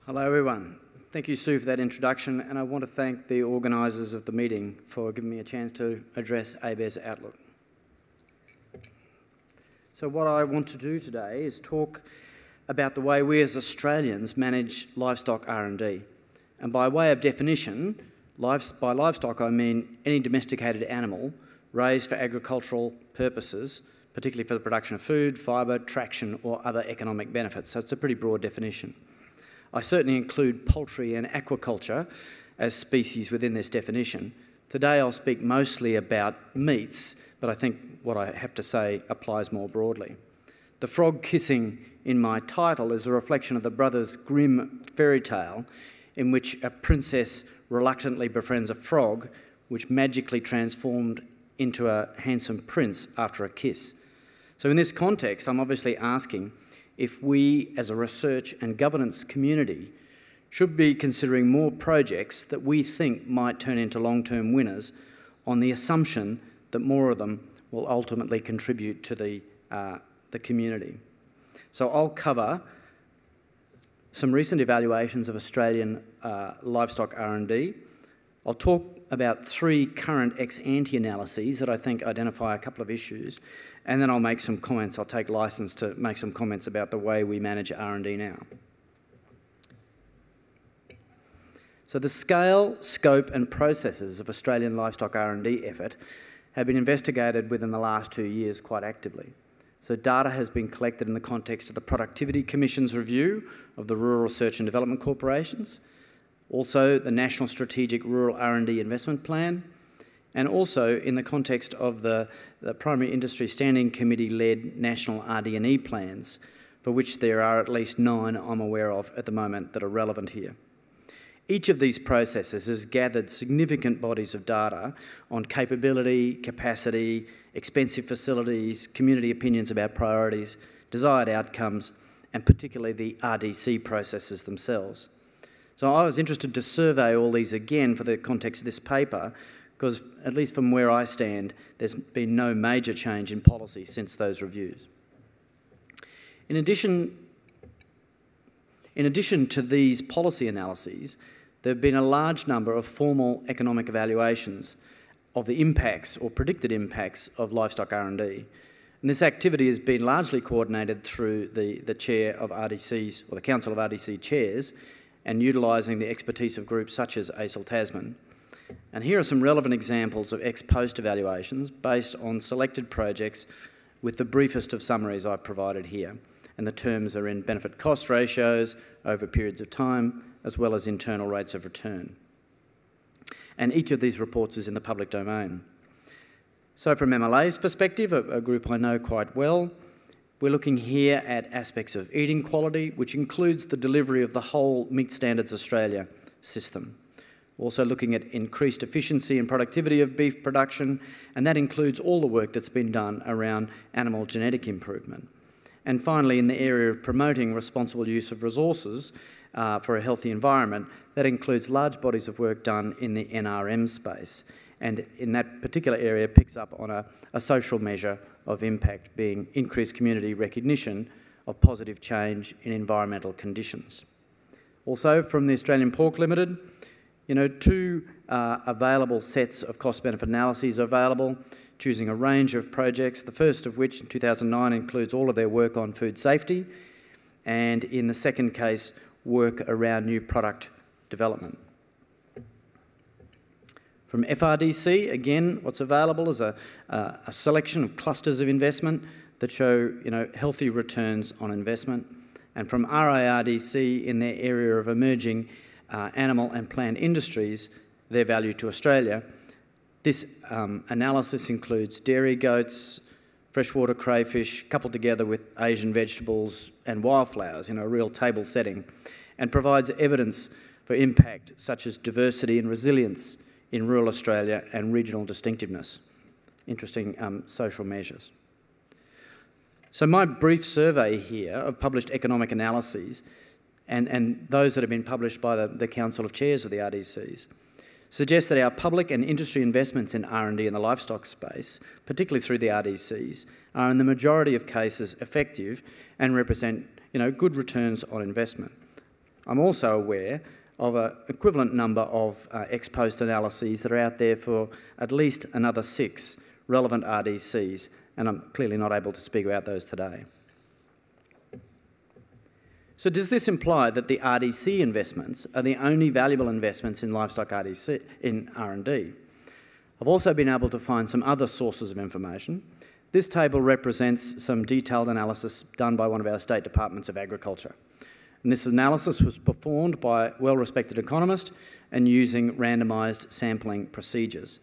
Hello everyone. Thank you, Sue, for that introduction, and I want to thank the organisers of the meeting for giving me a chance to address ABARES Outlook. So what I want to do today is talk about the way we as Australians manage livestock R&D. And by way of definition, by livestock I mean any domesticated animal raised for agricultural purposes, particularly for the production of food, fibre, traction or other economic benefits. So it's a pretty broad definition. I certainly include poultry and aquaculture as species within this definition. Today I'll speak mostly about meats, but I think what I have to say applies more broadly. The frog kissing in my title is a reflection of the Brothers Grimm fairy tale in which a princess reluctantly befriends a frog which magically transformed into a handsome prince after a kiss. So in this context, I'm obviously asking if we as a research and governance community should be considering more projects that we think might turn into long-term winners on the assumption that more of them will ultimately contribute to the community. So I'll cover some recent evaluations of Australian livestock R&D. I'll talk about 3 current ex-ante analyses that I think identify a couple of issues, and then I'll make some comments. I'll take licence to make some comments about the way we manage R&D now. So the scale, scope and processes of Australian livestock R&D effort have been investigated within the last 2 years quite actively. So data has been collected in the context of the Productivity Commission's review of the Rural Research and Development Corporations, also the National Strategic Rural R&D Investment Plan, and also in the context of the Primary Industry Standing Committee-led National RD&E plans, for which there are at least 9 I'm aware of at the moment that are relevant here. Each of these processes has gathered significant bodies of data on capability, capacity, expensive facilities, community opinions about priorities, desired outcomes, and particularly the RDC processes themselves. So I was interested to survey all these again for the context of this paper, because at least from where I stand, there's been no major change in policy since those reviews. In addition to these policy analyses, there have been a large number of formal economic evaluations of the impacts or predicted impacts of livestock R&D. And this activity has been largely coordinated through the chair of RDCs, or the Council of RDC chairs, and utilising the expertise of groups such as ACIL Tasman. And here are some relevant examples of ex-post evaluations based on selected projects with the briefest of summaries I've provided here. And the terms are in benefit cost ratios over periods of time, as well as internal rates of return. And each of these reports is in the public domain. So from MLA's perspective, a group I know quite well, we're looking here at aspects of eating quality, which includes the delivery of the whole Meat Standards Australia system. Also looking at increased efficiency and productivity of beef production, and that includes all the work that's been done around animal genetic improvement. And finally, in the area of promoting responsible use of resources for a healthy environment, that includes large bodies of work done in the NRM space. And in that particular area picks up on a social measure of impact being increased community recognition of positive change in environmental conditions. Also from the Australian Pork Limited, 2 available sets of cost-benefit analyses are available, choosing a range of projects, the first of which in 2009 includes all of their work on food safety, and in the second case, work around new product development. From FRDC, again, what's available is a selection of clusters of investment that show healthy returns on investment. And from RIRDC, in their area of emerging animal and plant industries, their value to Australia, this analysis includes dairy goats, freshwater crayfish, coupled together with Asian vegetables and wildflowers in a real table setting, and provides evidence for impact such as diversity and resilience in rural Australia and regional distinctiveness. Interesting social measures. So my brief survey here of published economic analyses and those that have been published by the Council of Chairs of the RDCs suggests that our public and industry investments in R&D in the livestock space, particularly through the RDCs, are in the majority of cases effective and represent good returns on investment. I'm also aware of an equivalent number of ex-post analyses that are out there for at least another 6 relevant RDCs, and I'm clearly not able to speak about those today. So does this imply that the RDC investments are the only valuable investments in livestock RDC in R&D? I've also been able to find some other sources of information. This table represents some detailed analysis done by one of our state departments of agriculture. And this analysis was performed by a well-respected economist and using randomised sampling procedures.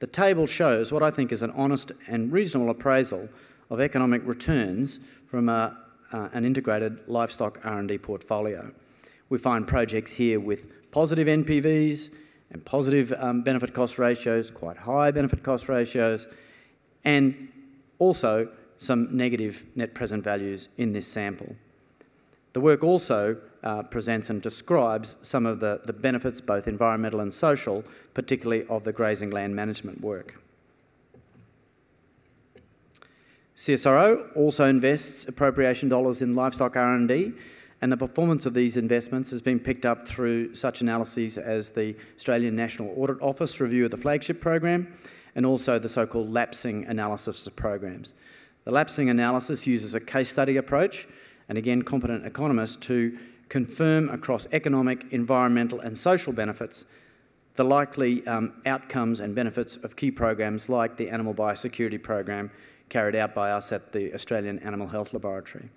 The table shows what I think is an honest and reasonable appraisal of economic returns from an integrated livestock R&D portfolio. We find projects here with positive NPVs and positive benefit cost ratios, quite high benefit cost ratios, and also some negative net present values in this sample. The work also presents and describes some of the benefits, both environmental and social, particularly of the grazing land management work. CSIRO also invests appropriation dollars in livestock R&D, and the performance of these investments has been picked up through such analyses as the Australian National Audit Office review of the flagship program, and also the so-called lapsing analysis of programs. The lapsing analysis uses a case study approach, and again, competent economists to confirm across economic, environmental and social benefits the likely outcomes and benefits of key programs like the Animal Biosecurity Program carried out by us at the Australian Animal Health Laboratory.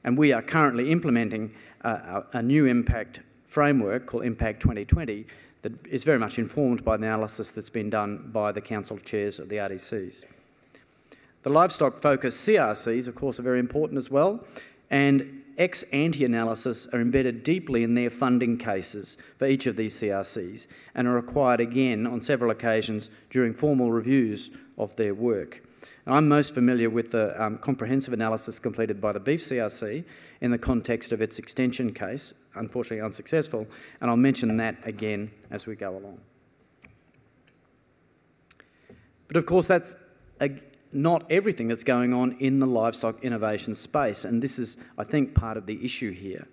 And we are currently implementing a new impact framework called Impact 2020 that is very much informed by the analysis that's been done by the council chairs of the RDCs. The livestock-focused CRCs, of course, are very important as well, and ex-ante analysis are embedded deeply in their funding cases for each of these CRCs and are required again on several occasions during formal reviews of their work. And I'm most familiar with the comprehensive analysis completed by the beef CRC in the context of its extension case, unfortunately unsuccessful, and I'll mention that again as we go along. But of course that's not everything that's going on in the livestock innovation space, and this is, I think, part of the issue here.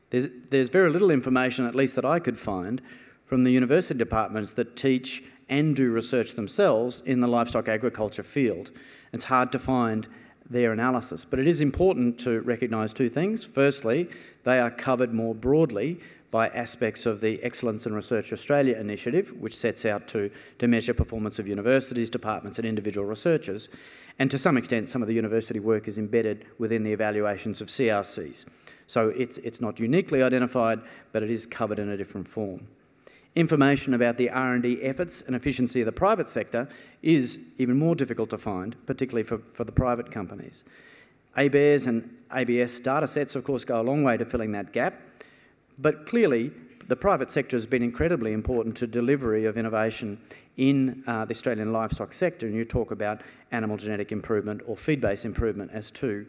There's very little information, at least that I could find, from the university departments that teach and do research themselves in the livestock agriculture field. It's hard to find their analysis, but it is important to recognise 2 things. Firstly, they are covered more broadly by aspects of the Excellence in Research Australia initiative, which sets out to measure performance of universities, departments and individual researchers. And to some extent, some of the university work is embedded within the evaluations of CRCs. So it's not uniquely identified, but it is covered in a different form. Information about the R&D efforts and efficiency of the private sector is even more difficult to find, particularly for the private companies. ABARES and ABS data sets, of course, go a long way to filling that gap, but clearly the private sector has been incredibly important to delivery of innovation in the Australian livestock sector, and you talk about animal genetic improvement or feed-based improvement as 2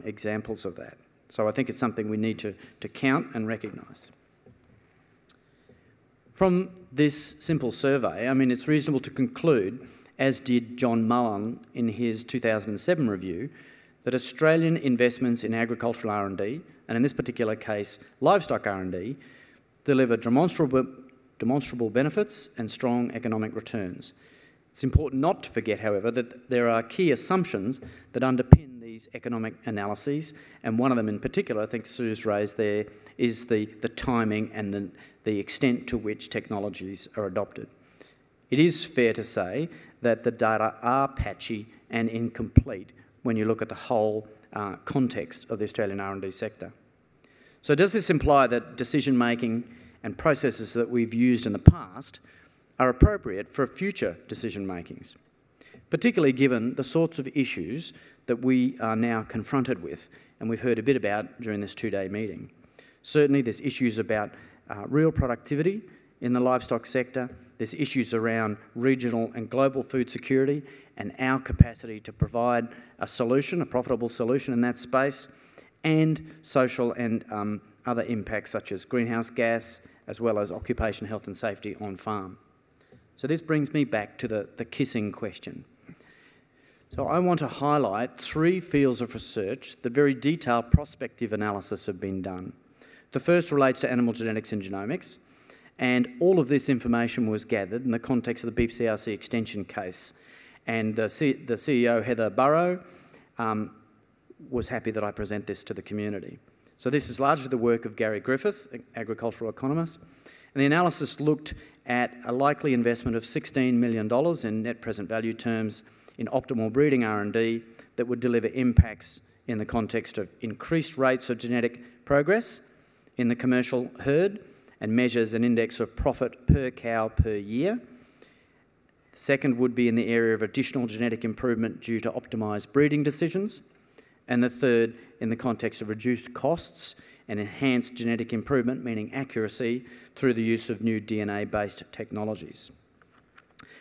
examples of that. So I think it's something we need to count and recognise. From this simple survey, I mean, it's reasonable to conclude, as did John Mullen in his 2007 review, that Australian investments in agricultural R&D, and in this particular case, livestock R&D, deliver demonstrable benefits and strong economic returns. It's important not to forget, however, that there are key assumptions that underpin these economic analyses, and one of them in particular, I think Sue's raised there, is the timing and the extent to which technologies are adopted. It is fair to say that the data are patchy and incomplete when you look at the whole context of the Australian R&D sector. So does this imply that decision-making and processes that we've used in the past are appropriate for future decision-makings, particularly given the sorts of issues that we are now confronted with, and we've heard a bit about during this 2-day meeting. Certainly there's issues about real productivity in the livestock sector, there's issues around regional and global food security and our capacity to provide a solution, a profitable solution in that space, and social and other impacts such as greenhouse gas, as well as occupation health and safety on farm. So this brings me back to the kissing question. So I want to highlight 3 fields of research that very detailed prospective analysis have been done. The first relates to animal genetics and genomics, and all of this information was gathered in the context of the beef CRC extension case. And the CEO, Heather Burrow, was happy that I present this to the community. So this is largely the work of Gary Griffith, an agricultural economist, and the analysis looked at a likely investment of $16 million in net present value terms in optimal breeding R&D that would deliver impacts in the context of increased rates of genetic progress in the commercial herd and measures an index of profit per cow per year. The second would be in the area of additional genetic improvement due to optimised breeding decisions. And the third, in the context of reduced costs and enhanced genetic improvement, meaning accuracy, through the use of new DNA-based technologies.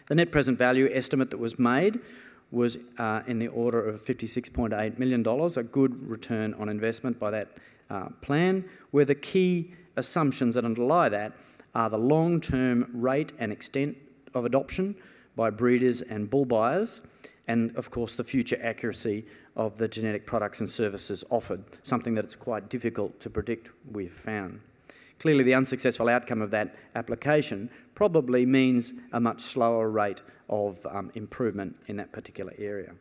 The net present value estimate that was made was in the order of $56.8 million, a good return on investment by that plan, where the key assumptions that underlie that are the long-term rate and extent of adoption by breeders and bull buyers, and of course the future accuracy of the genetic products and services offered, something that it's quite difficult to predict, we've found. Clearly the unsuccessful outcome of that application probably means a much slower rate of improvement in that particular area.